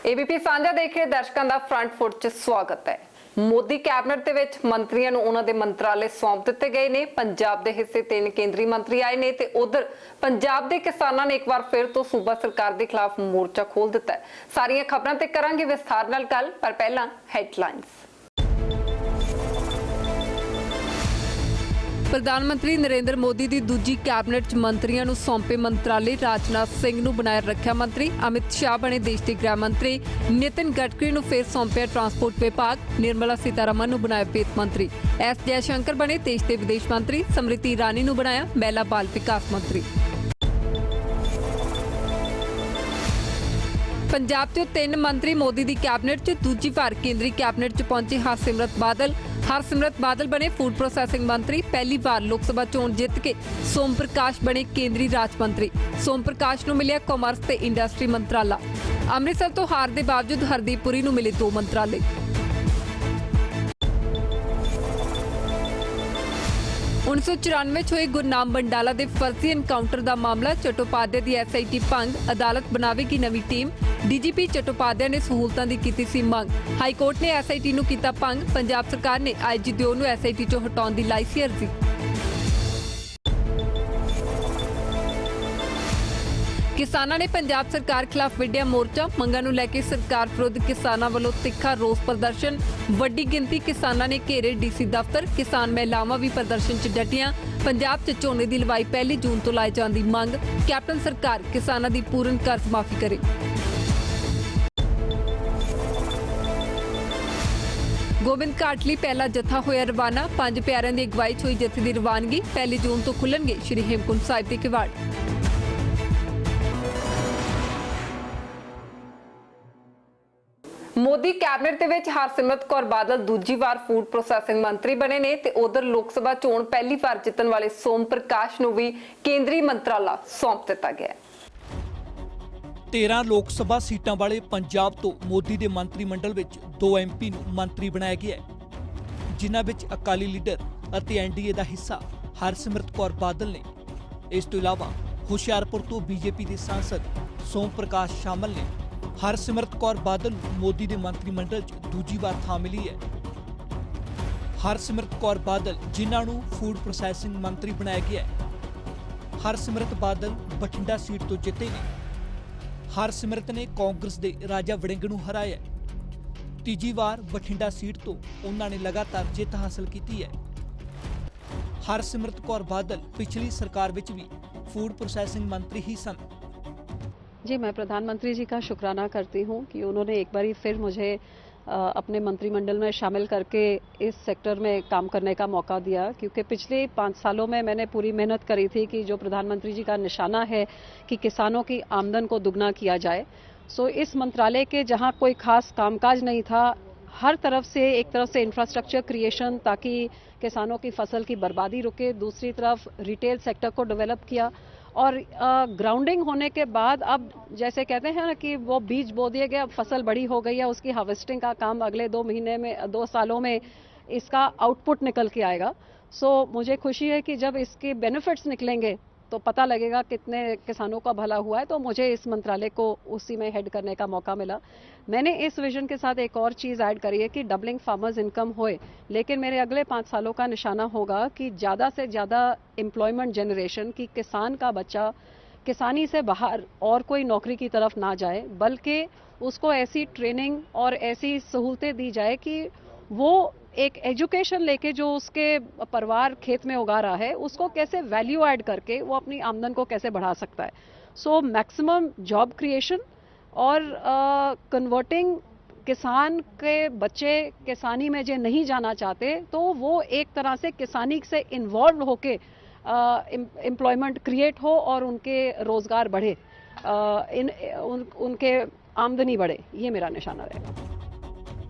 ABP ਸਾਂਝਾ ਦੇਖ ਰਹੇ ਦਰਸ਼ਕਾਂ ਦਾ ਫਰੰਟ ਫੁੱਟ 'ਚ ਸਵਾਗਤ ਹੈ। ਮੋਦੀ ਕੈਬਨਿਟ ਦੇ ਵਿੱਚ ਮੰਤਰੀਆਂ ਨੂੰ ਉਹਨਾਂ ਦੇ ਮੰਤਰਾਲੇ ਸੌਂਪ ਦਿੱਤੇ ਗਏ ਨੇ। ਪੰਜਾਬ ਦੇ ਹਿੱਸੇ 3 ਕੇਂਦਰੀ ਮੰਤਰੀ ਆਏ ਨੇ ਤੇ ਉਧਰ ਪੰਜਾਬ ਦੇ ਕਿਸਾਨਾਂ ਨੇ ਇੱਕ ਵਾਰ ਫਿਰ ਤੋਂ ਸੂਬਾ ਸਰਕਾਰ ਦੇ ਖਿਲਾਫ ਮੋਰਚਾ ਖੋਲ ਦਿੱਤਾ ਹੈ। ਸਾਰੀਆਂ ਖਬਰਾਂ ਤੇ ਕਰਾਂਗੇ ਵਿਸਥਾਰ ਨਾਲ ਗੱਲ, ਪਰ ਪਹਿਲਾਂ ਹੈਡਲਾਈਨਸ। प्रधानमंत्री नरेंद्र मोदी की दूजी कैबिनेट च मंत्रियों को सौंपे मंत्राले। राजनाथ सिंह नूं बनाया रक्षा मंत्री, अमित शाह बने देश के गृह मंत्री, नितिन गडकरी नूं फिर सौंपया ट्रांसपोर्ट विभाग, निर्मला सीतारमण नूं बनाया वित्त मंत्री, एस जयशंकर बने देश के विदेश मंत्री, स्मृति ईरानी नूं बनाया महिला बाल विकास मंत्री। पंजाब चों 3 मंत्री मोदी की कैबिनेट च दूजी बार केंद्रीय कैबिनेट च पहुंचे हरसिमरत बादल। हरसिमरत बादल बने फूड प्रोसैसिंग मंत्री। पहली बार लोक सभा चोण जित के सोम प्रकाश बने केंद्रीय राज मंत्री। सोम प्रकाश नूं मिलिया कॉमर्स ते इंडस्ट्री मंत्राला। अमृतसर तो हार के बावजूद हरदीप पुरी नूं मिले 2 मंत्राले। 1994 च होए गुरनाम बंडाला के फर्जी एनकाउंटर का मामला। चट्टोपाध्याय की SIT भंग, अदालत बनावेगी नवी टीम। DGP चट्टोपाध्याय ने सहूलतां की कीती सी मंग। हाईकोर्ट ने SIT नूं कीता भंग। पंजाब सरकार ने IG दिओ नूं SIT चों हटाउण दी लाई सी अर्जी। किसानां ने पंजाब सरकार खिलाफ विढ़िया मोर्चा। मंगां नूं लैके सरकार विरुद्ध किसानां वालों तिखा रोस प्रदर्शन। वड्डी गिनती किसानां ने घेरे DC दफ्तर। किसान महिलावां भी प्रदर्शन च डटियां। पंजाब च झोने की लवाई 1 जून तो लाए जाने की मंग। कैप्टन सरकार किसानां की पूर्ण कर्ज माफी करे। गोबिंद घाट लई पहला जत्था होया रवाना। 5 प्यारिਆਂ ਦੀ अगवाई च होई जत्थे की रवानगी। 1 जून तो खुलणगे श्री हेमकुंड साहिब के किवाड़। मोदी कैबिनेट ਦੇ ਵਿੱਚ ਹਰਸਿਮਰਤ ਕੌਰ ਬਾਦਲ ਦੂਜੀ ਵਾਰ ਫੂਡ ਪ੍ਰੋਸੈਸਿੰਗ ਮੰਤਰੀ ਬਣੇ ਨੇ ਤੇ ਉਧਰ ਲੋਕ ਸਭਾ ਚੋਣ ਪਹਿਲੀ ਵਾਰ ਜਿੱਤਣ ਵਾਲੇ ਸੋਮ ਪ੍ਰਕਾਸ਼ ਨੂੰ ਵੀ ਕੇਂਦਰੀ ਮੰਤਰਾਲਾ ਸੌਂਪ ਦਿੱਤਾ ਗਿਆ ਹੈ। 13 ਲੋਕ ਸਭਾ ਸੀਟਾਂ ਵਾਲੇ ਪੰਜਾਬ ਤੋਂ ਮੋਦੀ ਦੇ ਮੰਤਰੀ ਮੰਡਲ ਵਿੱਚ 2 MP ਨੂੰ ਮੰਤਰੀ ਬਣਾਇਆ ਗਿਆ ਹੈ, ਜਿਨ੍ਹਾਂ ਵਿੱਚ ਅਕਾਲੀ ਲੀਡਰ ਅਤੇ NDA ਦਾ ਹਿੱਸਾ ਹਰਸਿਮਰਤ ਕੌਰ ਬਾਦਲ ਨੇ। ਇਸ ਤੋਂ ਇਲਾਵਾ ਹੁਸ਼ਿਆਰਪੁਰ ਤੋਂ BJP ਦੇ ਸਾਂਸਦ ਸੋਮ ਪ੍ਰਕਾਸ਼ ਸ਼ਾਮਲ ਨੇ। हरसिमरत कौर बादल मोदी के मंत्रिमंडल च दूजी बार थां मिली है। हरसिमरत कौर बादल जिन्हां नूं फूड प्रोसैसिंग मंत्री बनाया गया है। हरसिमरत बादल बठिंडा सीट तो जिते ने। हरसिमरत ने कांग्रेस के राजा वड़िंग नूं हराया है। तीजी बार बठिंडा सीट तो उन्होंने लगातार जित हासिल की है। हरसिमरत कौर बादल पिछली सरकार विच भी फूड प्रोसैसिंग मंत्री ही सन। जी, मैं प्रधानमंत्री जी का शुक्राना करती हूँ कि उन्होंने एक बार फिर मुझे अपने मंत्रिमंडल में शामिल करके इस सेक्टर में काम करने का मौका दिया, क्योंकि पिछले 5 सालों में मैंने पूरी मेहनत करी थी कि जो प्रधानमंत्री जी का निशाना है कि किसानों की आमदन को दुगना किया जाए। सो इस मंत्रालय के जहाँ कोई खास कामकाज नहीं था, हर तरफ से एक तरफ से इंफ्रास्ट्रक्चर क्रिएशन ताकि किसानों की फसल की बर्बादी रुके, दूसरी तरफ रिटेल सेक्टर को डेवलप किया और ग्राउंडिंग होने के बाद अब जैसे कहते हैं ना कि वो बीज बो दिए गए, अब फसल बड़ी हो गई है, उसकी हार्वेस्टिंग का काम अगले 2 महीने में 2 सालों में इसका आउटपुट निकल के आएगा। सो मुझे खुशी है कि जब इसके बेनिफिट्स निकलेंगे तो पता लगेगा कितने किसानों का भला हुआ है। तो मुझे इस मंत्रालय को उसी में हेड करने का मौका मिला। मैंने इस विजन के साथ एक और चीज़ ऐड करी है कि डबलिंग फार्मर्स इनकम होए, लेकिन मेरे अगले 5 सालों का निशाना होगा कि ज़्यादा से ज़्यादा एम्प्लॉयमेंट जनरेशन, कि किसान का बच्चा किसानी से बाहर और कोई नौकरी की तरफ ना जाए, बल्कि उसको ऐसी ट्रेनिंग और ऐसी सहूलतें दी जाए कि वो एक एजुकेशन लेके जो उसके परिवार खेत में उगा रहा है उसको कैसे वैल्यू ऐड करके वो अपनी आमदन को कैसे बढ़ा सकता है। सो मैक्सिमम जॉब क्रिएशन और कन्वर्टिंग किसान के बच्चे किसानी में जो नहीं जाना चाहते तो वो एक तरह से किसानी से इन्वॉल्व होके एम्प्लॉयमेंट क्रिएट हो और उनके रोज़गार बढ़े, उनके आमदनी बढ़े। ये मेरा निशाना रहेगा।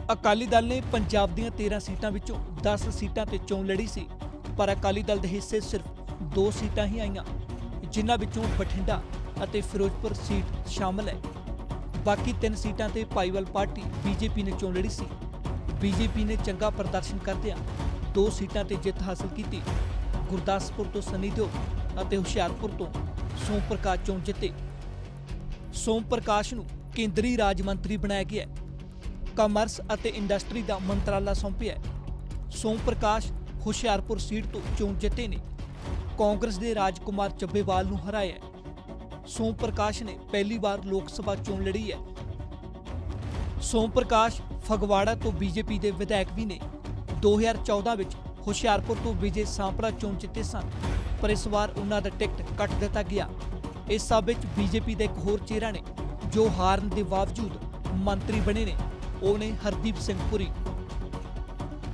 अकाली दल ने पंजाब दीयां 13 सीटां विचों 10 सीटां ते चोण लड़ी सी, पर अकाली दल दे हिस्से सिर्फ 2 सीटां ही आईयां, जिन्हां विचों बठिंडा अते फिरोजपुर सीट शामिल है। बाकी 3 सीटां ते भाईवाल पार्टी BJP ने चोण लड़ी सी। BJP ने चंगा प्रदर्शन करदिआं 2 सीटां ते जित हासिल की। गुरदासपुर तो सनी दिओल अते हुशियारपुर तो सोम प्रकाश चोण जिते। सोम प्रकाश नूं ਕੇਂਦਰੀ ਰਾਜ ਮੰਤਰੀ ਬਣਾਇਆ ਗਿਆ ਹੈ। ਕਾਮਰਸ ਅਤੇ ਇੰਡਸਟਰੀ ਦਾ ਮੰਤਰਾਲਾ ਸੌਂਪਿਆ ਹੈ। ਸੋਮ ਪ੍ਰਕਾਸ਼ ਹੁਸ਼ਿਆਰਪੁਰ ਸੀਟ ਤੋਂ ਚੋਣ ਜਿੱਤੇ ਨੇ। ਕਾਂਗਰਸ ਦੇ ਰਾਜਕੁਮਾਰ ਚੱਬੇਵਾਲ ਨੂੰ ਹਰਾਇਆ ਹੈ। ਸੋਮ ਪ੍ਰਕਾਸ਼ ਨੇ ਪਹਿਲੀ ਵਾਰ ਲੋਕ ਸਭਾ ਚੋਣ ਲੜੀ ਹੈ। ਸੋਮ ਪ੍ਰਕਾਸ਼ ਫਗਵਾੜਾ ਤੋਂ ਬੀਜੇਪੀ ਦੇ ਵਿਧਾਇਕ ਵੀ ਨੇ। 2014 ਵਿੱਚ ਹੁਸ਼ਿਆਰਪੁਰ ਤੋਂ ਵਿਜੇ ਸਾਂਪਲਾ ਚੋਣ ਜਿੱਤੇ ਸਨ, ਪਰ ਇਸ ਵਾਰ ਉਹਨਾਂ ਦਾ ਟਿਕਟ ਕੱਟ ਦਿੱਤਾ ਗਿਆ। ਇਸ ਸਭ ਵਿੱਚ ਬੀਜੇਪੀ ਦਾ ਇੱਕ ਹੋਰ ਚਿਹਰਾ ਨੇ ਜੋ ਹਾਰਨ ਦੇ ਬਾਵਜੂਦ ਮੰਤਰੀ ਬਣੇ ਨੇ, ਉਹ ਨੇ ਹਰਦੀਪ ਸਿੰਘ ਪੁਰੀ।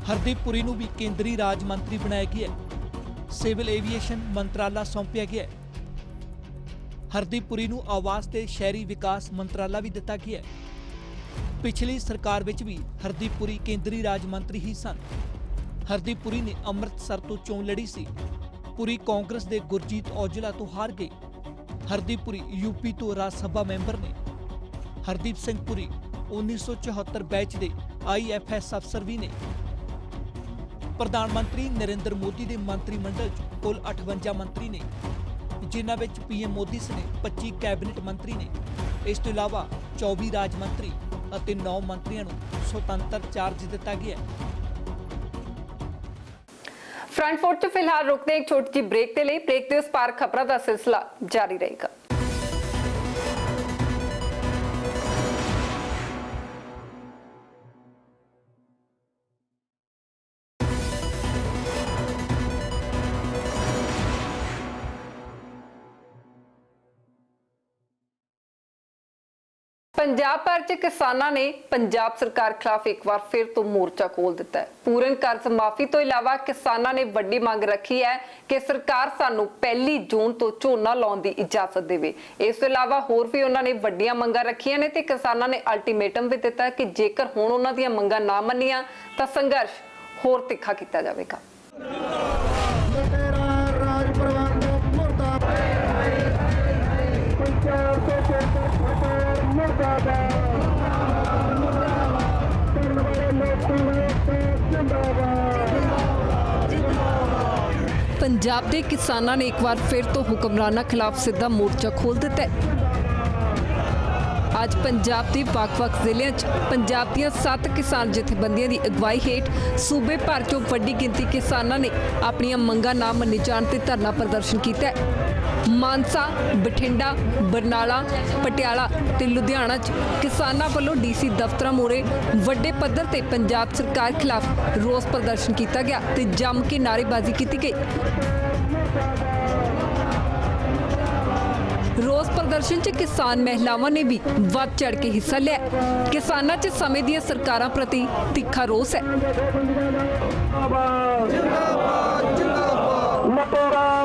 ਹਰਦੀਪ ਪੁਰੀ ਨੂੰ ਵੀ ਕੇਂਦਰੀ ਰਾਜ ਮੰਤਰੀ ਬਣਾਇਆ ਗਿਆ ਹੈ। ਸਿਵਲ ਏਵੀਏਸ਼ਨ ਮੰਤਰਾਲਾ ਸੌਂਪਿਆ ਗਿਆ ਹੈ। ਹਰਦੀਪ ਪੁਰੀ ਨੂੰ ਆਵਾਸ ਤੇ ਸ਼ਹਿਰੀ ਵਿਕਾਸ ਮੰਤਰਾਲਾ ਵੀ ਦਿੱਤਾ ਗਿਆ ਹੈ। ਪਿਛਲੀ ਸਰਕਾਰ ਵਿੱਚ ਵੀ ਹਰਦੀਪ ਪੁਰੀ ਕੇਂਦਰੀ ਰਾਜ ਮੰਤਰੀ ਹੀ ਸਨ। ਹਰਦੀਪ ਪੁਰੀ ਨੇ ਅੰਮ੍ਰਿਤਸਰ ਤੋਂ ਚੋਣ ਲੜੀ ਸੀ। ਪੁਰੀ ਕਾਂਗਰਸ ਦੇ ਗੁਰਜੀਤ ਔਜਲਾ ਤੋਂ ਹਾਰ ਗਏ। ਹਰਦੀਪ ਪੁਰੀ ਯੂਪੀ ਤੋਂ ਰਾਜ ਸਭਾ ਮੈਂਬਰ ਨੇ। ਹਰਦੀਪ ਸਿੰਘ ਪੁਰੀ 1974 ਬੈਚ ਦੇ IFS ਅਫਸਰ ਵੀ ਨੇ। ਪ੍ਰਧਾਨ ਮੰਤਰੀ ਨਰਿੰਦਰ ਮੋਦੀ ਦੇ ਮੰਤਰੀ ਮੰਡਲ 'ਚ ਕੁੱਲ 58 ਮੰਤਰੀ ਨੇ, ਜਿਨ੍ਹਾਂ ਵਿੱਚ PM ਮੋਦੀ ਸਣੇ 25 ਕੈਬਨਿਟ ਮੰਤਰੀ ਨੇ। ਇਸ ਤੋਂ ਇਲਾਵਾ 24 ਰਾਜ ਮੰਤਰੀ ਅਤੇ 9 ਮੰਤਰੀਆਂ ਨੂੰ ਸੁਤੰਤਰ ਚਾਰਜ ਦਿੱਤਾ ਗਿਆ ਹੈ। फ्रंट 'ਚ ਫਿਲਹਾਲ ਰੁਕਦੇ ਹਾਂ ਇੱਕ ਛੋਟੀ ਜਿਹੀ ਬ੍ਰੇਕ ਦੇ ਲਈ। ਬ੍ਰੇਕ ਦੇ ਉਸ ਪਾਰ ਖਬਰਾਂ ਦਾ ਸਿਲਸਿਲਾ ਜਾਰੀ ਰਹੇਗਾ। ਪੰਜਾਬ ਭਰ 'ਚ ਕਿਸਾਨਾਂ ਨੇ ਪੰਜਾਬ ਸਰਕਾਰ ਖਿਲਾਫ ਇੱਕ ਵਾਰ ਫਿਰ ਤੋਂ ਮੋਰਚਾ ਖੋਲ੍ਹ ਦਿੱਤਾ ਹੈ। ਪੂਰਨ ਕਰਜ਼ ਮਾਫੀ ਤੋਂ ਇਲਾਵਾ ਕਿਸਾਨਾਂ ਨੇ ਵੱਡੀ ਮੰਗ ਰੱਖੀ ਹੈ ਕਿ ਸਰਕਾਰ ਸਾਨੂੰ 1 ਜੂਨ ਤੋਂ ਝੋਨਾ ਲਾਉਣ ਦੀ ਇਜਾਜ਼ਤ ਦੇਵੇ। ਇਸ ਤੋਂ ਇਲਾਵਾ ਹੋਰ ਵੀ ਉਹਨਾਂ ਨੇ ਵੱਡੀਆਂ ਮੰਗਾਂ ਰੱਖੀਆਂ ਨੇ ਤੇ ਕਿਸਾਨਾਂ ਨੇ ਅਲਟੀਮੇਟਮ ਵੀ ਦਿੱਤਾ ਕਿ ਜੇਕਰ ਹੁਣ ਉਹਨਾਂ ਦੀਆਂ ਮੰਗਾਂ ਨਾ ਮੰਨੀਆਂ ਤਾਂ ਸੰਘਰਸ਼ ਹੋਰ ਤਿੱਖਾ ਕੀਤਾ ਜਾਵੇਗਾ। ਪੰਜਾਬ ਦੇ ਕਿਸਾਨਾਂ ਨੇ ਇੱਕ ਵਾਰ ਫਿਰ ਤੋਂ ਹੁਕਮਰਾਨਾਂ ਖਿਲਾਫ ਸਿੱਧਾ ਮੋਰਚਾ ਖੋਲ੍ਹ ਦਿੱਤਾ ਹੈ। ਅੱਜ ਪੰਜਾਬ ਦੇ ਵੱਖ-ਵੱਖ ਜ਼ਿਲ੍ਹਿਆਂ 'ਚ ਪੰਜਾਬ ਦੀਆਂ 7 ਕਿਸਾਨ ਜਥੇਬੰਦੀਆਂ ਦੀ ਅਗਵਾਈ ਹੇਠ ਸੂਬੇ ਭਰ 'ਚੋਂ ਵੱਡੀ ਗਿਣਤੀ ਕਿਸਾਨਾਂ ਨੇ ਆਪਣੀਆਂ ਮੰਗਾਂ ਨਾ ਮੰਨੇ ਜਾਣ ਤੇ ਧਰਨਾ ਪ੍ਰਦਰਸ਼ਨ ਕੀਤਾ ਹੈ। ਮਾਨਸਾ, ਬਠਿੰਡਾ, ਬਰਨਾਲਾ, ਪਟਿਆਲਾ ਤੇ ਲੁਧਿਆਣਾ 'ਚ ਕਿਸਾਨਾਂ ਵੱਲੋਂ DC ਦਫ਼ਤਰਾਂ ਮੂਹਰੇ ਵੱਡੇ ਪੱਧਰ ਤੇ ਪੰਜਾਬ ਸਰਕਾਰ ਖਿਲਾਫ ਰੋਸ ਪ੍ਰਦਰਸ਼ਨ ਕੀਤਾ ਗਿਆ ਤੇ ਜੰਮ ਕੇ ਨਾਅਰੇਬਾਜ਼ੀ ਕੀਤੀ ਗਈ। ਰੋਸ ਪ੍ਰਦਰਸ਼ਨ 'ਚ ਕਿਸਾਨ ਮਹਿਲਾਵਾਂ ਨੇ ਵੀ ਵੱਧ ਚੜ੍ਹ ਕੇ ਹਿੱਸਾ ਲਿਆ। ਕਿਸਾਨਾਂ 'ਚ ਸਮੇਂ ਦੀਆਂ ਸਰਕਾਰਾਂ ਪ੍ਰਤੀ ਤਿੱਖਾ ਰੋਸ ਹੈ।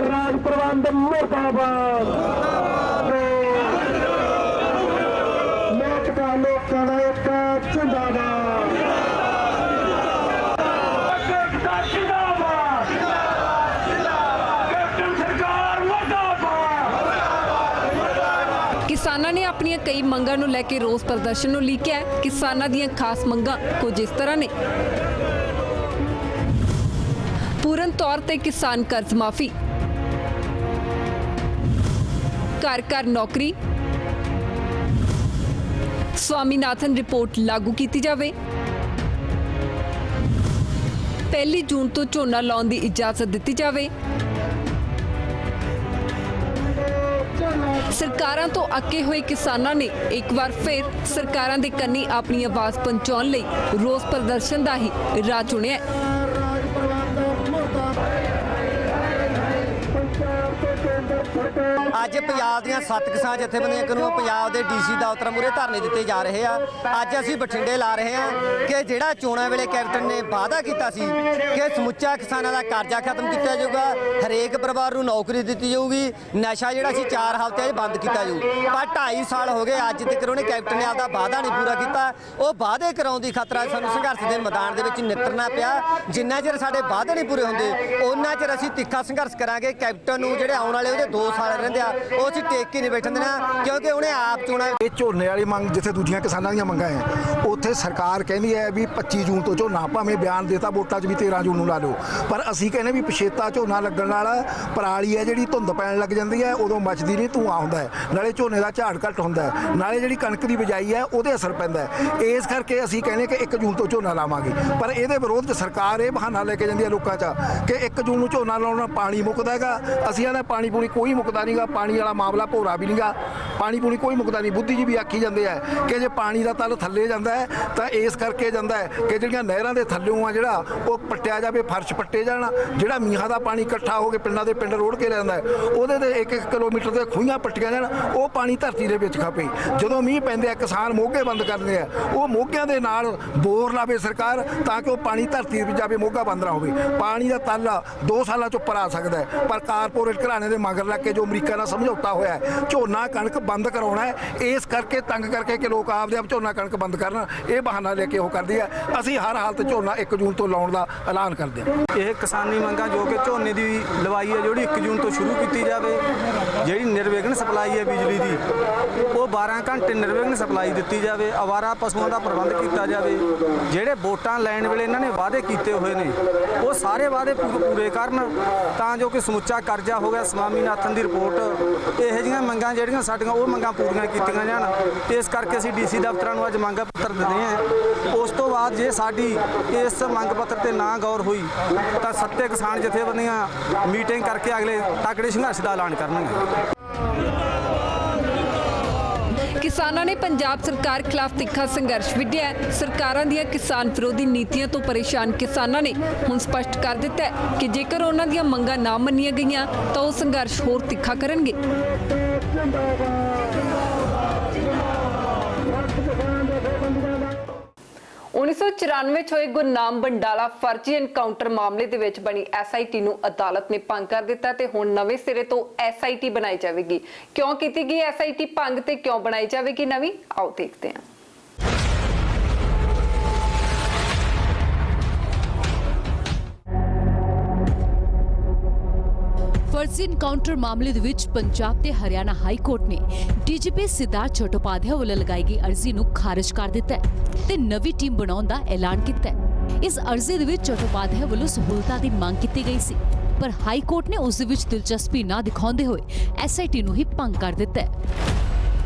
ਰਾਜ ਪ੍ਰਬੰਧ ਮੁਰਦਾਬਾਦ। ਲੋਕਾਂ ਦਾ ਇੱਕ ਜਿੰਦਾਬਾਦ। ਕਿਸਾਨਾਂ ਨੇ ਆਪਣੀਆਂ ਕਈ ਮੰਗਾਂ ਨੂੰ ਲੈ ਕੇ ਰੋਸ ਪ੍ਰਦਰਸ਼ਨ ਨੂੰ ਲਿਖਿਆ। ਕਿਸਾਨਾਂ ਦੀਆਂ ਖਾਸ ਮੰਗਾਂ ਕੁਝ ਇਸ ਤਰ੍ਹਾਂ ਨੇ। ਪੂਰਨ ਤੌਰ ਤੇ ਕਿਸਾਨ ਕਰਜ਼ ਮਾਫੀ, ਘਰ-ਘਰ ਨੌਕਰੀ, ਸਵਾਮੀਨਾਥਨ ਰਿਪੋਰਟ ਲਾਗੂ ਕੀਤੀ ਜਾਵੇ, 1 ਜੂਨ ਤੋਂ ਝੋਨਾ ਲਾਉਣ ਦੀ ਇਜਾਜ਼ਤ ਦਿੱਤੀ ਜਾਵੇ, ਸਰਕਾਰਾਂ ਤੋਂ ਅੱਕੇ ਹੋਏ ਕਿਸਾਨਾਂ ਨੇ ਇੱਕ ਵਾਰ ਫਿਰ ਸਰਕਾਰਾਂ ਦੇ ਕੰਨੀ ਆਪਣੀ ਆਵਾਜ਼ ਪਹੁੰਚਾਉਣ ਲਈ ਰੋਸ ਪ੍ਰਦਰਸ਼ਨ ਦਾ ਹੀ ਰਾਹ ਚੁਣਿਆ। ਅੱਜ ਪੰਜਾਬ ਦੀਆਂ 7 ਕਿਸਾਨ ਜਥੇਬੰਦੀਆਂ ਨੂੰ ਪੰਜਾਬ ਦੇ DC ਦਫ਼ਤਰ ਮੂਹਰੇ ਧਰਨੇ ਦਿੱਤੇ ਜਾ ਰਹੇ ਆ। ਅੱਜ ਅਸੀਂ ਬਠਿੰਡੇ ਲਾ ਰਹੇ ਹਾਂ ਕਿ ਜਿਹੜਾ ਚੋਣਾਂ ਵੇਲੇ ਕੈਪਟਨ ਨੇ ਵਾਅਦਾ ਕੀਤਾ ਸੀ ਕਿ ਸਮੁੱਚਾ ਕਿਸਾਨਾਂ ਦਾ ਕਰਜ਼ਾ ਖਤਮ ਕੀਤਾ ਜਾਊਗਾ, ਹਰੇਕ ਪਰਿਵਾਰ ਨੂੰ ਨੌਕਰੀ ਦਿੱਤੀ ਜਾਊਗੀ, ਨਸ਼ਾ ਜਿਹੜਾ ਸੀ 4 ਹਫ਼ਤਿਆਂ 'ਚ ਬੰਦ ਕੀਤਾ ਜਾਊ, ਪਰ 2.5 ਸਾਲ ਹੋ ਗਏ ਅੱਜ ਤੱਕ ਉਹਨੇ ਕੈਪਟਨ ਨੇ ਆਪਦਾ ਵਾਅਦਾ ਨਹੀਂ ਪੂਰਾ ਕੀਤਾ। ਉਹ ਵਾਅਦੇ ਕਰਾਉਣ ਦੀ ਖਾਤਰ ਸਾਨੂੰ ਸੰਘਰਸ਼ ਦੇ ਮੈਦਾਨ ਦੇ ਵਿੱਚ ਨਿਕਲਣਾ ਪਿਆ। ਜਿੰਨਾ ਚਿਰ ਸਾਡੇ ਵਾਅਦੇ ਨਹੀਂ ਪੂਰੇ ਹੁੰਦੇ ਉਹਨਾਂ ਚਿਰ ਅਸੀਂ ਤਿੱਖਾ ਸੰਘਰਸ਼ ਕਰਾਂਗੇ। ਕੈਪਟਨ ਨੂੰ ਜਿਹੜੇ ਆਉਣ ਵਾਲੇ ਉਹਦੇ 2 ਸਾਲ ਰਹਿੰਦੇ ਆ ਉਹ ਅਸੀਂ ਟੇਕ ਕੇ ਨਹੀਂ ਬੈਠਣ ਦੇਣਾ, ਕਿਉਂਕਿ ਉਹਨੇ ਆਪ ਚੋਣਾਂ ਇਹ ਝੋਨੇ ਵਾਲੀ ਮੰਗ ਜਿੱਥੇ ਦੂਜੀਆਂ ਕਿਸਾਨਾਂ ਦੀਆਂ ਮੰਗਾਂ ਹੈ, ਉੱਥੇ ਸਰਕਾਰ ਕਹਿੰਦੀ ਹੈ ਵੀ 25 ਜੂਨ ਤੋਂ ਝੋਨਾ, ਭਾਵੇਂ ਬਿਆਨ ਦੇਤਾ ਵੋਟਾਂ 'ਚ ਵੀ 13 ਜੂਨ ਨੂੰ ਲਾ ਲਓ, ਪਰ ਅਸੀਂ ਕਹਿੰਦੇ ਵੀ ਪਛੇਤਾ ਝੋਨਾ ਲੱਗਣ ਨਾਲ ਪਰਾਲੀ ਹੈ ਜਿਹੜੀ ਧੁੰਦ ਪੈਣ ਲੱਗ ਜਾਂਦੀ ਹੈ, ਉਦੋਂ ਮੱਚਦੀ ਨਹੀਂ, ਧੂੰਆਂ ਹੁੰਦਾ ਹੈ, ਨਾਲੇ ਝੋਨੇ ਦਾ ਝਾੜ ਘੱਟ ਹੁੰਦਾ ਹੈ, ਨਾਲੇ ਜਿਹੜੀ ਕਣਕ ਦੀ ਬਿਜਾਈ ਹੈ ਉਹਦੇ ਅਸਰ ਪੈਂਦਾ ਹੈ। ਇਸ ਕਰਕੇ ਅਸੀਂ ਕਹਿੰਦੇ ਕਿ 1 ਜੂਨ ਤੋਂ ਝੋਨਾ ਲਾਵਾਂਗੇ, ਪਰ ਇਹਦੇ ਵਿਰੋਧ 'ਚ ਸਰਕਾਰ ਇਹ ਬਹਾਨਾ ਲੈ ਕੇ ਜਾਂਦੀ ਹੈ ਲੋਕਾਂ 'ਚ ਕਿ 1 ਜੂਨ ਨੂੰ ਝੋਨਾ ਲਾਉਣ ਨਾਲ ਪਾਣੀ ਮੁੱਕਦਾ ਹੈਗਾ। ਅਸੀਂ ਕਹਿੰਦੇ ਪਾਣੀ ਪੂਣੀ ਕੋਈ ਮੁੱਕਦਾ ਨਹੀਂਗਾ, ਪਾਣੀ ਵਾਲਾ ਮਾਮਲਾ ਭੋਰਾ ਵੀ ਨਹੀਂਗਾ, ਪਾਣੀ ਪੂਣੀ ਕੋਈ ਮੁੱਕਦਾ ਨਹੀਂ। ਬੁੱਧੀ ਜੀ ਵੀ ਆਖੀ ਜਾਂਦੇ ਆ ਕਿ ਜੇ ਪਾਣੀ ਦਾ ਤਲ ਥੱਲੇ ਜਾਂਦਾ ਹੈ ਤਾਂ ਇਸ ਕਰਕੇ ਜਾਂਦਾ ਹੈ ਕਿ ਜਿਹੜੀਆਂ ਨਹਿਰਾਂ ਦੇ ਥੱਲਿਓਂ ਆ ਜਿਹੜਾ ਉਹ ਪੱਟਿਆ ਜਾਵੇ, ਫਰਸ਼ ਪੱਟੇ ਜਾਣ, ਜਿਹੜਾ ਮੀਂਹਾਂ ਦਾ ਪਾਣੀ ਇਕੱਠਾ ਹੋ ਕੇ ਪਿੰਡਾਂ ਦੇ ਪਿੰਡ ਰੋੜ ਕੇ ਲਿਆਂਦਾ ਹੈ, ਉਹਦੇ ਤੇ 1-1 ਕਿਲੋਮੀਟਰ ਦੇ ਖੂਹੀਆਂ ਪੱਟੀਆਂ ਜਾਣ, ਉਹ ਪਾਣੀ ਧਰਤੀ ਦੇ ਵਿੱਚ ਖਪੇ। ਜਦੋਂ ਮੀਂਹ ਪੈਂਦੇ ਆ ਕਿਸਾਨ ਮੋਗੇ ਬੰਦ ਕਰਦੇ ਆ, ਉਹ ਮੋਗਿਆਂ ਦੇ ਨਾਲ ਬੋਰ ਲਾਵੇ ਸਰਕਾਰ ਤਾਂ ਕਿ ਉਹ ਪਾਣੀ ਧਰਤੀ ਵਿੱਚ ਜਾਵੇ, ਮੋਗਾ ਬੰਦ ਨਾ ਹੋਵੇ। ਪਾਣੀ ਦਾ ਤਲ 2 ਸਾਲਾਂ 'ਚ ਉੱਪਰ ਆ ਸਕਦਾ ਹੈ, ਪਰ ਕਾਰਪੋਰੇਟ ਘਰਾਣੇ ਦੇ ਮਗਰ ਲੱਗ ਕੇ ਜੋ ਅਮਰੀਕਾ ਨਾਲ ਸਮਝੌਤਾ ਹੋਇਆ ਹੈ, ਝੋਨਾ ਕਣਕ ਬੰਦ ਕਰਾਉਣਾ ਹੈ, ਇਸ ਕਰਕੇ ਤੰਗ ਕਰਕੇ ਕਿ ਲੋਕ ਆਪਦੇ ਆਪ ਝੋਨਾ ਕਣਕ ਬੰਦ ਕਰਨ, ਇਹ ਬਹਾਨਾ ਲੈ ਕੇ ਉਹ ਕਰਦੀ ਹੈ। ਅਸੀਂ ਹਰ ਹਾਲਤ ਝੋਨਾ 1 ਜੂਨ ਤੋਂ ਲਾਉਣ ਦਾ ਐਲਾਨ ਕਰਦੇ ਹਾਂ। ਇਹ ਕਿਸਾਨੀ ਮੰਗਾਂ ਜੋ ਕਿ ਝੋਨੇ ਦੀ ਲਵਾਈ ਹੈ ਜਿਹੜੀ 1 ਜੂਨ ਤੋਂ ਸ਼ੁਰੂ ਕੀਤੀ ਜਾਵੇ, ਜਿਹੜੀ ਨਿਰਵਿਘਨ ਸਪਲਾਈ ਹੈ ਬਿਜਲੀ ਦੀ ਉਹ 12 ਘੰਟੇ ਨਿਰਵਿਘਨ ਸਪਲਾਈ ਦਿੱਤੀ ਜਾਵੇ, ਅਵਾਰਾ ਪਸ਼ੂਆਂ ਦਾ ਪ੍ਰਬੰਧ ਕੀਤਾ ਜਾਵੇ, ਜਿਹੜੇ ਵੋਟਾਂ ਲੈਣ ਵੇਲੇ ਇਹਨਾਂ ਨੇ ਵਾਅਦੇ ਕੀਤੇ ਹੋਏ ਨੇ ਉਹ ਸਾਰੇ ਵਾਅਦੇ ਪੂਰੇ ਕਰਨ ਤਾਂ ਜੋ ਕਿ ਸਮੁੱਚਾ ਕਰਜ਼ਾ ਹੋ ਗਿਆ, ਸਵਾਮੀਨਾਥਨ ਦੀ ਰਿਪੋਰਟ, ਇਹੋ ਜਿਹੀਆਂ ਮੰਗਾਂ ਜਿਹੜੀਆਂ ਸਾਡੀਆਂ ਉਹ ਮੰਗਾਂ ਪੂਰੀਆਂ ਕੀਤੀਆਂ ਜਾਣ। ਇਸ ਕਰਕੇ ਅਸੀਂ ਡੀਸੀ ਦਫ਼ਤਰਾਂ ਨੂੰ ਅੱਜ ਮੰਗ ਪੱਤਰ ਦਿੰਦੇ ਹਾਂ। ਉਸ ਤੋਂ ਬਾਅਦ ਜੇ ਸਾਡੀ ਇਸ ਮੰਗ ਪੱਤਰ ਤੇ ਨਾ ਗੌਰ ਹੋਈ ਤਾਂ ਸੱਤੇ ਕਿਸਾਨ ਜਥੇਬੰਦੀਆਂ ਮੀਟਿੰਗ ਕਰਕੇ ਅਗਲੇ ਤਕੜੇ ਸੰਘਰਸ਼ ਦਾ ਐਲਾਨ ਕਰਨਗੇ। ਕਿਸਾਨਾਂ ਨੇ ਪੰਜਾਬ ਸਰਕਾਰ ਖਿਲਾਫ ਤਿੱਖਾ ਸੰਘਰਸ਼ ਵਿੱਢਿਆ। ਸਰਕਾਰਾਂ ਦੀਆਂ ਕਿਸਾਨ ਵਿਰੋਧੀ ਨੀਤੀਆਂ ਤੋਂ ਪਰੇਸ਼ਾਨ ਕਿਸਾਨਾਂ ਨੇ ਹੁਣ ਸਪਸ਼ਟ ਕਰ ਦਿੱਤਾ ਹੈ ਕਿ ਜੇਕਰ ਉਹਨਾਂ ਦੀਆਂ ਮੰਗਾਂ ਨਾ ਮੰਨੀਆਂ ਗਈਆਂ ਤਾਂ ਉਹ ਸੰਘਰਸ਼ ਹੋਰ ਤਿੱਖਾ ਕਰਨਗੇ। 1994 ਚ ਹੋਏ ਗੁਰਨਾਮ ਬੰਡਾਲਾ ਫਰਜ਼ੀ ਐਨਕਾਊਂਟਰ ਮਾਮਲੇ ਦੇ ਵਿੱਚ ਬਣੀ SIT ਨੂੰ ਅਦਾਲਤ ਨੇ ਭੰਗ ਕਰ ਦਿੱਤਾ ਤੇ ਹੁਣ ਨਵੇਂ ਸਿਰੇ ਤੋਂ SIT ਬਣਾਈ ਜਾਵੇਗੀ। ਕਿਉਂ ਕੀਤੀ ਗਈ SIT ਭੰਗ ਤੇ ਕਿਉਂ ਬਣਾਈ ਜਾਵੇਗੀ ਨਵੀਂ, ਆਓ ਦੇਖਦੇ ਹਾਂ। फर्जी एनकाउंटर मामले ਦੇ ਵਿੱਚ ਪੰਜਾਬ ਤੇ ਹਰਿਆਣਾ ਹਾਈ ਕੋਰਟ ਨੇ DGP ਸਿਧਾਰਥ ਚਟੋਪਾਧਿਆਏ ਵੱਲੋਂ ਲਗਾਈ ਗਈ ਅਰਜ਼ੀ ਨੂੰ ਖਾਰਜ ਕਰ ਦਿੱਤਾ ਹੈ ਤੇ ਨਵੀਂ ਟੀਮ ਬਣਾਉਣ ਦਾ ਐਲਾਨ ਕੀਤਾ ਹੈ। ਇਸ ਅਰਜ਼ੀ ਦੇ ਵਿੱਚ ਚਟੋਪਾਧਿਆਏ ਵੱਲੋਂ ਸਹੂਲਤਾਂ ਦੀ ਮੰਗ ਕੀਤੀ ਗਈ ਸੀ, ਪਰ ਹਾਈ ਕੋਰਟ ਨੇ ਉਸ ਦੇ ਵਿੱਚ ਦਿਲਚਸਪੀ ਨਾ ਦਿਖਾਉਂਦੇ ਹੋਏ SIT ਨੂੰ ਹੀ ਭੰਗ ਕਰ ਦਿੱਤਾ ਹੈ।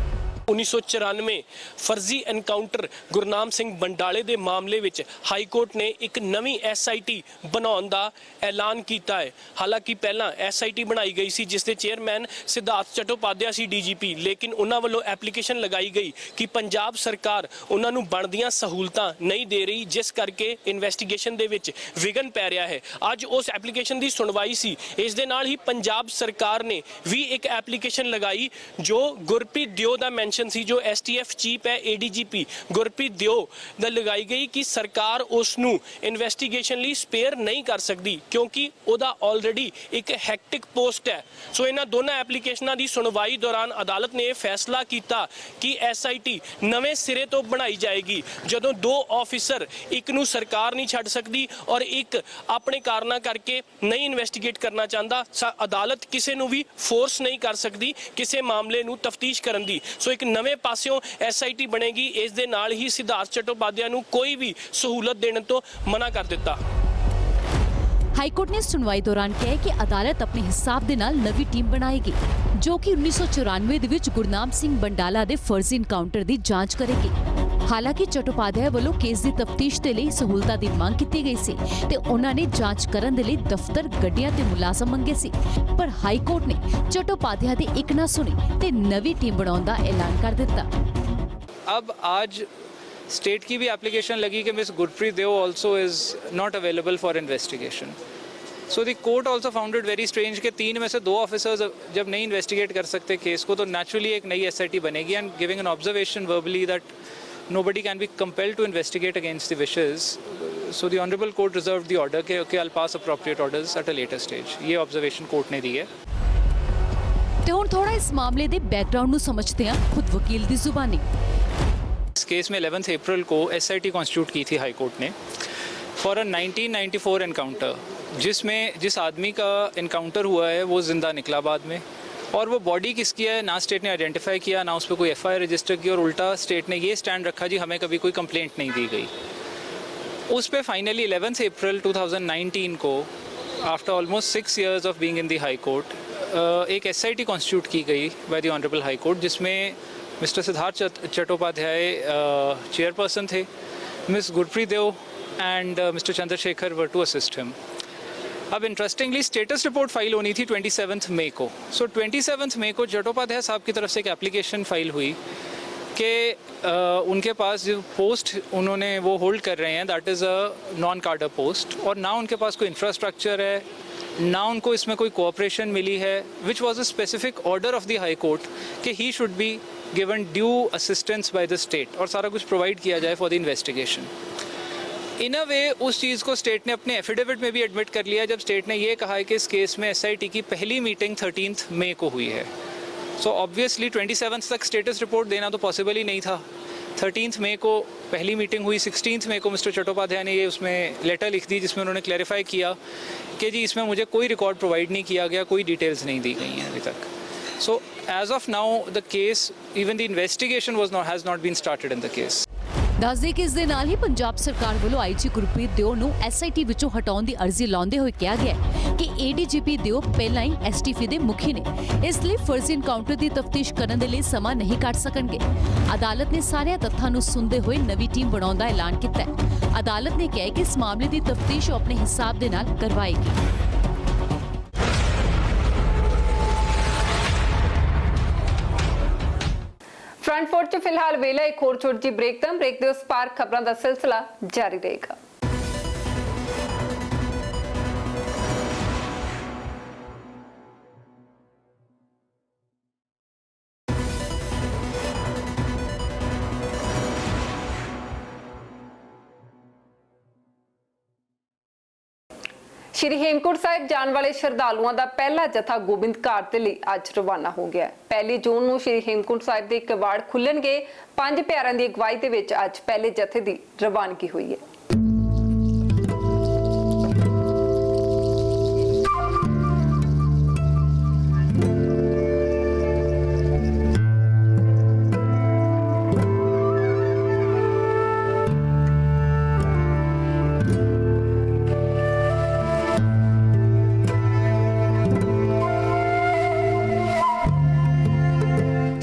1994 ਫਰਜ਼ੀ ਐਨਕਾਊਂਟਰ ਗੁਰਨਾਮ ਸਿੰਘ ਬੰਡਾਲੇ ਦੇ ਮਾਮਲੇ ਵਿੱਚ ਹਾਈ ਕੋਰਟ ਨੇ ਇੱਕ ਨਵੀਂ SIT ਬਣਾਉਣ ਦਾ ਐਲਾਨ ਕੀਤਾ ਹੈ। ਹਾਲਾਂਕਿ ਪਹਿਲਾਂ SIT ਬਣਾਈ ਗਈ ਸੀ ਜਿਸ ਦੇ ਚੇਅਰਮੈਨ ਸਿਧਾਰਥ ਚਟੋਪਾਧਿਆਏ ਸੀ DGP, ਲੇਕਿਨ ਉਹਨਾਂ ਵੱਲੋਂ ਐਪਲੀਕੇਸ਼ਨ ਲਗਾਈ ਗਈ ਕਿ ਪੰਜਾਬ ਸਰਕਾਰ ਉਹਨਾਂ ਨੂੰ ਬਣਦੀਆਂ ਸਹੂਲਤਾਂ ਨਹੀਂ ਦੇ ਰਹੀ, ਜਿਸ ਕਰਕੇ ਇਨਵੈਸਟੀਗੇਸ਼ਨ ਦੇ ਵਿੱਚ ਵਿਘਨ ਪੈ ਰਿਹਾ ਹੈ। ਅੱਜ ਉਸ ਐਪਲੀਕੇਸ਼ਨ ਦੀ ਸੁਣਵਾਈ ਸੀ। ਇਸ ਦੇ ਨਾਲ ਹੀ ਪੰਜਾਬ ਸਰਕਾਰ ਨੇ ਵੀ ਇੱਕ ਐਪਲੀਕੇਸ਼ਨ ਲਗਾਈ ਜੋ ਗੁਰਪ੍ਰੀਤ ਦਿਓ ਦਾ ਸੀ, ਜੋ STF ਚੀਫ ਹੈ ADGP ਗੁਰਪ੍ਰੀਤ ਦਿਓ ਦਾ ਲਗਾਈ ਗਈ ਕਿ ਸਰਕਾਰ ਉਸ ਨੂੰ ਇਨਵੈਸਟੀਗੇਸ਼ਨ ਲਈ ਸਪੇਅਰ ਨਹੀਂ ਕਰ ਸਕਦੀ ਕਿਉਂਕਿ ਉਹਦਾ ਆਲਰੇਡੀ ਇੱਕ ਹੈਕਟਿਕ ਪੋਸਟ ਹੈ। ਸੋ ਇਹਨਾਂ ਦੋਨਾਂ ਐਪਲੀਕੇਸ਼ਨਾਂ ਦੀ ਸੁਣਵਾਈ ਦੌਰਾਨ ਅਦਾਲਤ ਨੇ ਇਹ ਫੈਸਲਾ ਕੀਤਾ ਕਿ SIT ਨਵੇਂ ਸਿਰੇ ਤੋਂ ਬਣਾਈ ਜਾਏਗੀ। ਜਦੋਂ 2 ਆਫੀਸਰ, ਇੱਕ ਨੂੰ ਸਰਕਾਰ ਨਹੀਂ ਛੱਡ ਸਕਦੀ ਔਰ ਇੱਕ ਆਪਣੇ ਕਾਰਨਾਂ ਕਰਕੇ ਨਹੀਂ ਇਨਵੈਸਟੀਗੇਟ ਕਰਨਾ ਚਾਹੁੰਦਾ, ਅਦਾਲਤ ਕਿਸੇ ਨੂੰ ਵੀ ਫੋਰਸ ਨਹੀਂ ਕਰ ਸਕਦੀ ਕਿਸੇ ਮਾਮਲੇ ਨੂੰ ਤਫਤੀਸ਼ ਕਰਨ ਦੀ। ਸੋ ਇੱਕ ਨਵੇਂ ਪਾਸਿਓਂ SIT ਬਣੇਗੀ। ਇਸ ਦੇ ਨਾਲ ਹੀ ਸਿਧਾਰਥ ਚਟੋਪਾਧਿਆਏ ਨੂੰ ਕੋਈ ਵੀ ਸਹੂਲਤ ਦੇਣ ਤੋਂ ਮਨਾ ਕਰ ਦਿੱਤਾ। ਹਾਈ ਕੋਰਟ ਨੇ ਸੁਣਵਾਈ ਦੌਰਾਨ ਕਿਹਾ ਕਿ ਅਦਾਲਤ ਆਪਣੇ ਹਿਸਾਬ ਦੇ ਨਾਲ ਨਵੀਂ ਟੀਮ ਬਣਾਏਗੀ ਜੋ ਕਿ 1994 ਦੇ ਵਿੱਚ ਗੁਰਨਾਮ ਸਿੰਘ ਬੰਡਾਲਾ ਦੇ ਫਰਜ਼ੀ ਐਨਕਾਊਂਟਰ ਦੀ ਜਾਂਚ ਕਰੇਗੀ। ਹਾਲਾਂਕਿ ਚਟੋਪਾਧਿਆਏ ਵੱਲੋਂ ਕੇਸ ਦੀ ਤਫਤੀਸ਼ ਦੇ ਲਈ ਸਹੂਲਤਾਂ ਦੀ ਮੰਗ ਕੀਤੀ ਗਈ ਸੀ ਤੇ ਉਹਨਾਂ ਨੇ ਜਾਂਚ ਕਰਨ ਦੇ ਲਈ ਦਫ਼ਤਰ, ਗੱਡੀਆਂ ਤੇ ਮੁਲਾਜ਼ਮ ਮੰਗੇ ਸੀ, ਪਰ ਹਾਈ ਕੋਰਟ ਨੇ ਚਟੋਪਾਧਿਆਏ ਦੀ ਇੱਕ ਨਾ ਸੁਣੀ ਤੇ ਨਵੀਂ ਟੀਮ ਬਣਾਉਣ ਦਾ ਐਲਾਨ ਕਰ ਦਿੱਤਾ। अब आज स्टेट की भी एप्लीकेशन लगी कि miss Gurpreet Dev also is not available for investigation. So the court also found it very strange कि 3 में से 2 ऑफिसर्स जब नहीं इन्वेस्टिगेट कर सकते केस को तो नेचुरली एक नई SIT बनेगी and giving an observation verbally that nobody can be compelled to investigate against the wishes. So the honourable court reserved the order कि okay, I'll pass appropriate orders at a later stage. ये observation court ने दी है। ਤੇ ਹੁਣ ਥੋੜਾ ਇਸ ਮਾਮਲੇ ਦੇ ਬੈਕਗ੍ਰਾਉਂਡ ਨੂੰ ਸਮਝਦੇ ਹਾਂ ਖੁਦ वकील ਦੀ ਜ਼ੁਬਾਨੀ। इस केस में 11 अप्रैल को SIT कॉन्स्टिट्यूट की थी हाई कोर्ट ने फॉर अ 1994 एनकाउंटर जिसमें जिस आदमी का इनकाउंटर हुआ है वो ज़िंदा निकला बाद में और वो बॉडी किसकी है ना स्टेट ने आइडेंटिफाई किया, ना उस पर कोई FIR रजिस्टर की, और उल्टा स्टेट ने ये स्टैंड रखा जी हमें कभी कोई कंप्लेंट नहीं दी गई। उस पर फाइनली 11 अप्रैल 2019 को after almost 6 years of being in the high court एक SIT कॉन्स्टिट्यूट की गई by the honourable high court, जिसमें मिस्टर सिद्धार्थ चट्टोपाध्याय चेयरपर्सन थे, miss Gurpreet Dev and mister Chandrashekhar were to assist him. अब इंटरेस्टिंगली स्टेटस रिपोर्ट फाइल होनी थी 27 मई को। सो 27 मई को चट्टोपाध्याय साहब की तरफ से एक एप्लीकेशन फाइल हुई कि उनके पास जो पोस्ट उन्होंने वो होल्ड कर रहे हैं दैट इज़ अ नॉन कार्डर पोस्ट, और ना उनके पास कोई इंफ्रास्ट्रक्चर है, ना उनको इसमें कोई कोऑपरेशन मिली है, which was a specific order of the high Court कि he should be given due assistance by the state और सारा कुछ प्रोवाइड किया जाए for the investigation. In a way उस चीज़ को स्टेट ने अपने एफिडेविट में भी एडमिट कर लिया जब स्टेट ने ये कहा है कि इस केस में SIT की पहली मीटिंग 13 मई को हुई है। सो ऑब्वियसली 27 तक स्टेटस रिपोर्ट देना तो पॉसिबल ही नहीं था। 13 मई को पहली मीटिंग हुई, 16 मई को मिस्टर चट्टोपाध्याय ने ये उसमें लेटर लिख दी जिसमें उन्होंने क्लैरिफाई किया कि जी इसमें मुझे कोई रिकॉर्ड प्रोवाइड नहीं किया गया, कोई डिटेल्स नहीं दी गई हैं अभी तक। So as of now the case even the investigation has not been started in the case. ਦੱਸਦੇ ਕਿ ਇਸ ਦੇ ਨਾਲ ਹੀ ਪੰਜਾਬ ਸਰਕਾਰ ਵੱਲੋਂ IG ਗੁਰਪ੍ਰੀਤ ਦਿਓ ਨੂੰ SIT ਵਿੱਚੋਂ ਹਟਾਉਣ ਦੀ ਅਰਜ਼ੀ ਲਾਉਂਦੇ ਹੋਏ ਕਿਹਾ ਗਿਆ ਕਿ ADGP ਦਿਓ ਪਹਿਲਾਂ ਹੀ STF ਦੇ ਮੁਖੀ ਨੇ, ਇਸ ਲਈ ਫਰਜ਼ੀ ਇਨਕਾਊਂਟਰ ਦੀ ਤਫਤੀਸ਼ ਕਰਨ ਦੇ ਲਈ ਸਮਾਂ ਨਹੀਂ ਕੱਢ ਸਕਣਗੇ। ਅਦਾਲਤ ਨੇ ਸਾਰਿਆਂ ਤੱਥਾਂ ਨੂੰ ਸੁਣਦੇ ਹੋਏ ਨਵੀਂ ਟੀਮ ਬਣਾਉਣ ਦਾ ਐਲਾਨ ਕੀਤਾ ਹੈ। ਅਦਾਲਤ ਨੇ ਕਿਹਾ ਕਿ ਇਸ ਮਾਮਲੇ ਦੀ ਤਫਤੀਸ਼ ਉਹ ਆਪਣੇ ਹਿਸਾਬ ਦੇ ਨਾਲ ਕਰਵਾਏਗੀ। फ्रंट फोर्ट च फिलहाल वेला एक होर छोटी जी ब्रेक दा, ब्रेक दे उस पार खबरों का सिलसिला जारी रहेगा। श्री हेमकुंट साहिब जाने वाले श्रद्धालुओं का पहला जत्था गोबिंद घाट के लिए अज रवाना हो गया। 1 जून को श्री हेमकुंट साहिब के कवाड़ खुलणगे। 5 प्यारिਆਂ की अगवाई के विच अज पहले जत्थे की रवानगी हुई है।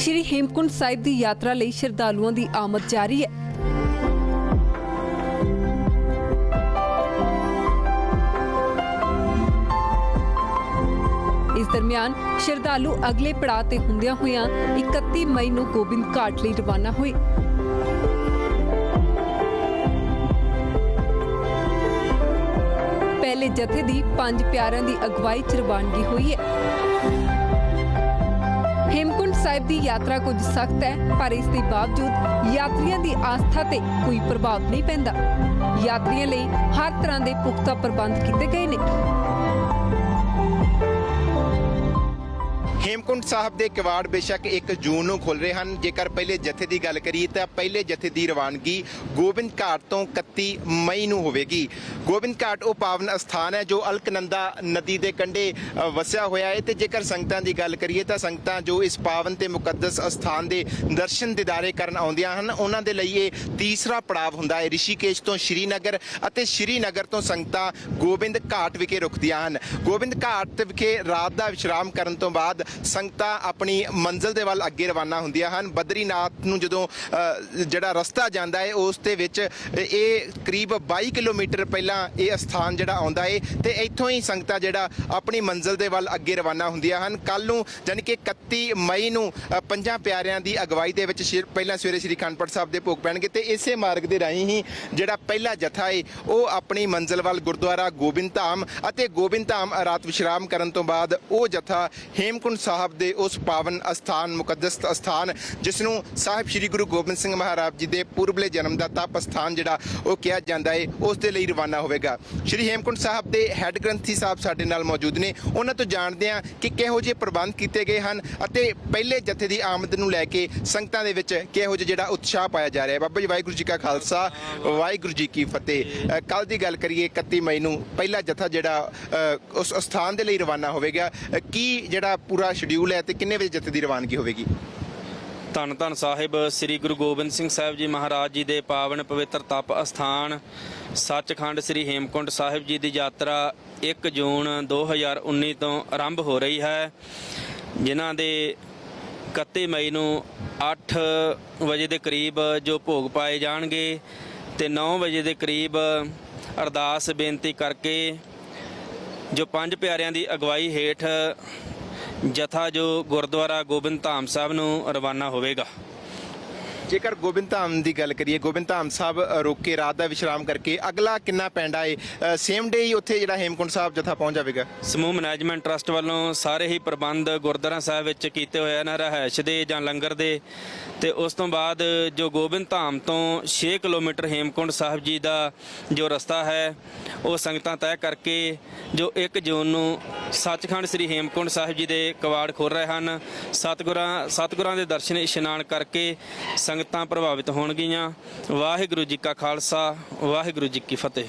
श्री हेमकुंट साहिब की यात्रा ਲਈ श्रद्धालुओं की आमद जारी है। इस दरमियान श्रद्धालु अगले पड़ाव ते हुंदियां होइयां 31 मई ਨੂੰ गोबिंद घाट ਲਈ रवाना हुए। पहले जत्थे दी 5 प्यारिਆਂ ਦੀ अगवाई च रवानगी हुई है। हेमकुंट साहिब की यात्रा कुछ सख्त है, पर इस दे बावजूद यात्रियों की आस्था ते कोई प्रभाव नहीं पैंदा। यात्रियों लई हर तरह के पुख्ता प्रबंध किए गए ने। हेमकुंट साहब के किवाड़ बेशक 1 जून को खुल रहे हैं। जेकर पहले जत्थे की गल करिए तो पहले जत्थे की रवानगी गोबिंद घाट तो 31 मई को होगी। गोबिंद घाट वो पावन स्थान है जो अलकनंदा नदी के कंढे वसिया होया है। तो जेकर संगतां की गल करिए तो संगतां जो इस पावन ते मुकद्दस स्थान के दर्शन दीदारे करन आउंदियां हन, उन्हां दे लई ये तीसरा पड़ाव हुंदा है। ऋषिकेश तो श्रीनगर अते श्रीनगर तो संगतां गोबिंद घाट विखे रुकदियां हन। गोबिंद घाट विखे रात का विश्राम करन तो बाद संगतां अपनी मंजिल दे वल अगे रवाना हुंदियां हन। बद्रीनाथ नूं जदों जिहड़ा रस्ता जांदा है उस दे विच ये करीब 22 किलोमीटर पहलां ये स्थान जिहड़ा आउंदा है ते इत्थों ही संगतां जिहड़ा अपनी मंजिल दे वल अगे रवाना हुंदियां हन। कल नूं यानी कि 31 मई नूं 5 प्यारिਆਂ ਦੀ अगवाई दे विच ਪਹਿਲਾਂ ਸਵੇਰੇ श्री अखंड पाठ साहब दे भोग पैणगे ते इसे मार्ग दे राहीं ही जिहड़ा पहला जत्था है ਉਹ अपनी मंजिल वल गुरुद्वारा गोबिंद धाम ਅਤੇ गोबिंद धाम रात विश्राम करन तो बाद ਉਹ जत्था हेमकुंट साहब दे उस पावन स्थान मुकद्दस स्थान जिसनों साहिब श्री गुरु गोबिंद सिंह महाराज जी के पूर्वले जन्म का तप स्थान जिहड़ा वो कहा जाता है उस दे लई रवाना होवेगा। श्री हेमकुंट साहब के हैड ग्रंथी साहब साडे नाल मौजूद ने, उन्हां तो जाणदे हां कि किहो जिहे प्रबंध किए गए हैं अते पहले जत्थे की आमद नूं लैके संगतां दे विच किहो जिहा जिहड़ा उत्साह पाया जा रहा है। बाबा जी वाहिगुरू जी का खालसा वाहिगुरू जी की फतेह। कल की गल करिए 31 मई नूं पहला जत्था जिहड़ा उस स्थान के लिए रवाना होवेगा। की जिहड़ा पूरा शेड्यूल ਸ਼ਡਿਊਲ ਹੈ ਤੇ ਕਿੰਨੇ ਵਜੇ ਜਥੇ ਦੀ ਰਵਾਨਗੀ ਹੋਵੇਗੀ? ਧੰਨ ਧੰਨ ਸਾਹਿਬ ਸ੍ਰੀ ਗੁਰੂ ਗੋਬਿੰਦ ਸਿੰਘ ਸਾਹਿਬ ਜੀ ਮਹਾਰਾਜ ਜੀ ਦੇ ਪਾਵਨ ਪਵਿੱਤਰ ਤਪ ਅਸਥਾਨ ਸੱਚਖੰਡ ਸ੍ਰੀ ਹੇਮਕੁੰਟ ਸਾਹਿਬ ਜੀ ਦੀ ਯਾਤਰਾ 1 ਜੂਨ 2019 ਤੋਂ ਆਰੰਭ ਹੋ ਰਹੀ ਹੈ, ਜਿਨ੍ਹਾਂ ਦੇ 31 ਮਈ ਨੂੰ 8 ਵਜੇ ਦੇ ਕਰੀਬ ਜੋ ਭੋਗ ਪਾਏ ਜਾਣਗੇ ਤੇ 9 ਵਜੇ ਦੇ ਕਰੀਬ ਅਰਦਾਸ ਬੇਨਤੀ ਕਰਕੇ ਜੋ ਪੰਜ ਪਿਆਰਿਆਂ ਦੀ ਅਗਵਾਈ ਹੇਠ ਜਥਾ ਜੋ ਗੁਰਦੁਆਰਾ ਗੋਬਿੰਦ ਧਾਮ ਸਾਹਿਬ ਨੂੰ ਰਵਾਨਾ ਹੋਵੇਗਾ। ਜੇਕਰ ਗੋਬਿੰਦ ਧਾਮ ਦੀ ਗੱਲ ਕਰੀਏ, ਗੋਬਿੰਦ ਧਾਮ ਸਾਹਿਬ ਰੁਕ ਕੇ ਰਾਤ ਦਾ ਵਿਸ਼ਰਾਮ ਕਰਕੇ ਅਗਲਾ ਕਿੰਨਾ ਪੈਂਡਾ ਹੈ ਸੇਮ ਡੇ ਹੀ ਉੱਥੇ ਜਿਹੜਾ ਹੇਮਕੁੰਟ ਸਾਹਿਬ ਜਥਾ ਪਹੁੰਚ ਜਾਵੇਗਾ? ਸਮੂਹ ਮੈਨੇਜਮੈਂਟ ਟਰਸਟ ਵੱਲੋਂ ਸਾਰੇ ਹੀ ਪ੍ਰਬੰਧ ਗੁਰਦੁਆਰਾ ਸਾਹਿਬ ਵਿੱਚ ਕੀਤੇ ਹੋਏ ਹਨ, ਰਿਹਾਇਸ਼ ਦੇ ਜਾਂ ਲੰਗਰ ਦੇ। ਤੇ ਉਸ ਤੋਂ ਬਾਅਦ ਜੋ ਗੋਬਿੰਦ ਧਾਮ ਤੋਂ 6 ਕਿਲੋਮੀਟਰ ਹੇਮਕੁੰਟ ਸਾਹਿਬ ਜੀ ਦਾ ਜੋ ਰਸਤਾ ਹੈ ਉਹ ਸੰਗਤਾਂ ਤੈਅ ਕਰਕੇ ਜੋ 1 ਜੂਨ ਨੂੰ ਸੱਚਖੰਡ ਸ੍ਰੀ ਹੇਮਕੁੰਟ ਸਾਹਿਬ ਜੀ ਦੇ ਕਵਾੜ ਖੋਲ ਰਹੇ ਹਨ। ਸਤਿਗੁਰਾਂ ਦੇ ਦਰਸ਼ਨ ਇਸ਼ਨਾਨ ਕਰਕੇ ਸੰਗਤਾਂ ਪ੍ਰਭਾਵਿਤ ਹੋਣਗੀਆਂ। ਵਾਹਿਗੁਰੂ ਜੀ ਕਾ ਖਾਲਸਾ, ਵਾਹਿਗੁਰੂ ਜੀ ਕੀ ਫਤਿਹ।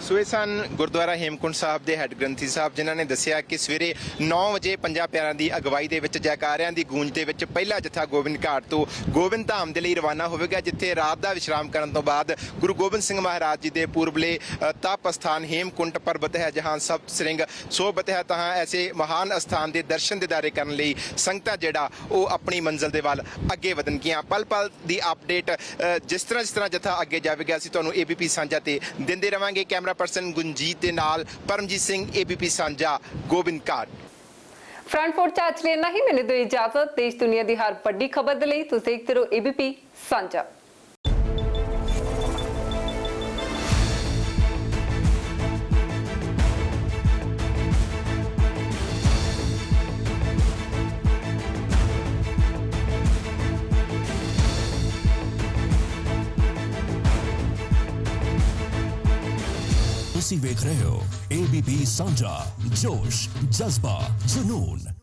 ਸੋ ਇਹ ਸਨ ਗੁਰਦੁਆਰਾ ਹੇਮਕੁੰਟ ਸਾਹਿਬ ਦੇ ਹੈੱਡ ਗ੍ਰੰਥੀ ਸਾਹਿਬ, ਜਿਨ੍ਹਾਂ ਨੇ ਦੱਸਿਆ ਕਿ ਸਵੇਰੇ 9 ਵਜੇ ਪੰਜਾਂ ਪਿਆਰਿਆਂ ਦੀ ਅਗਵਾਈ ਦੇ ਵਿੱਚ ਜੈਕਾਰਿਆਂ ਦੀ ਗੂੰਜ ਦੇ ਵਿੱਚ ਪਹਿਲਾ ਜਥਾ ਗੋਬਿੰਦ ਘਾਟ ਤੋਂ ਗੋਬਿੰਦ ਧਾਮ ਦੇ ਲਈ ਰਵਾਨਾ ਹੋਵੇਗਾ, ਜਿੱਥੇ ਰਾਤ ਦਾ ਵਿਸ਼ਰਾਮ ਕਰਨ ਤੋਂ ਬਾਅਦ ਗੁਰੂ ਗੋਬਿੰਦ ਸਿੰਘ ਮਹਾਰਾਜ ਜੀ ਦੇ ਪੂਰਬਲੇ ਤਪ ਅਸਥਾਨ ਹੇਮਕੁੰਟ ਪਰਬਤ ਹੈ, ਜਹਾਂ ਸਭ ਸਿੰਘ ਸੋਭਤ ਹੈ, ਤਾਂ ਐਸੇ ਮਹਾਨ ਅਸਥਾਨ ਦੇ ਦਰਸ਼ਨ ਦਿਦਾਰੇ ਕਰਨ ਲਈ ਸੰਗਤਾਂ ਜਿਹੜਾ ਉਹ ਆਪਣੀ ਮੰਜ਼ਿਲ ਦੇ ਵੱਲ ਅੱਗੇ ਵਧਣਗੀਆਂ। ਪਲ ਪਲ ਦੀ ਅਪਡੇਟ ਜਿਸ ਤਰ੍ਹਾਂ ਜਥਾ ਅੱਗੇ ਜਾਵੇਗਾ ਅਸੀਂ ਤੁਹਾਨੂੰ ABP ਸਾਂਝਾ ਤੇ ਦਿੰਦੇ ਰਵਾਂਗੇ। ਕੈਮਰਾ ਪਰਸਨ ਗੁੰਜੀਤ ਦੇ ਨਾਲ ਪਰਮਜੀਤ ਸਿੰਘ, ABP ਸਾਂਝਾ, ਗੋਬਿੰਦ ਘਾਟ। ਫਰੰਟਫੋਰਟ ਚ ਅੱਜ ਲਈ ਇੰਨਾ ਹੀ। ਮੈਨੂੰ ਦਿਓ ਇਜਾਜ਼ਤ। ਦੇਸ਼ ਦੁਨੀਆ ਦੀ ਹਰ ਵੱਡੀ ਖਬਰ ਦੇ ਲਈ ਤੁਸੀਂ ਦੇਖਦੇ ਰਹੋ ABP ਸਾਂਝਾ। ਤੁਸੀਂ ਵੇਖ ਰਹੇ ਹੋ ABP ਸਾਂਝਾ, ਜੋਸ਼, ਜਜ਼ਬਾ, ਜਨੂਨ।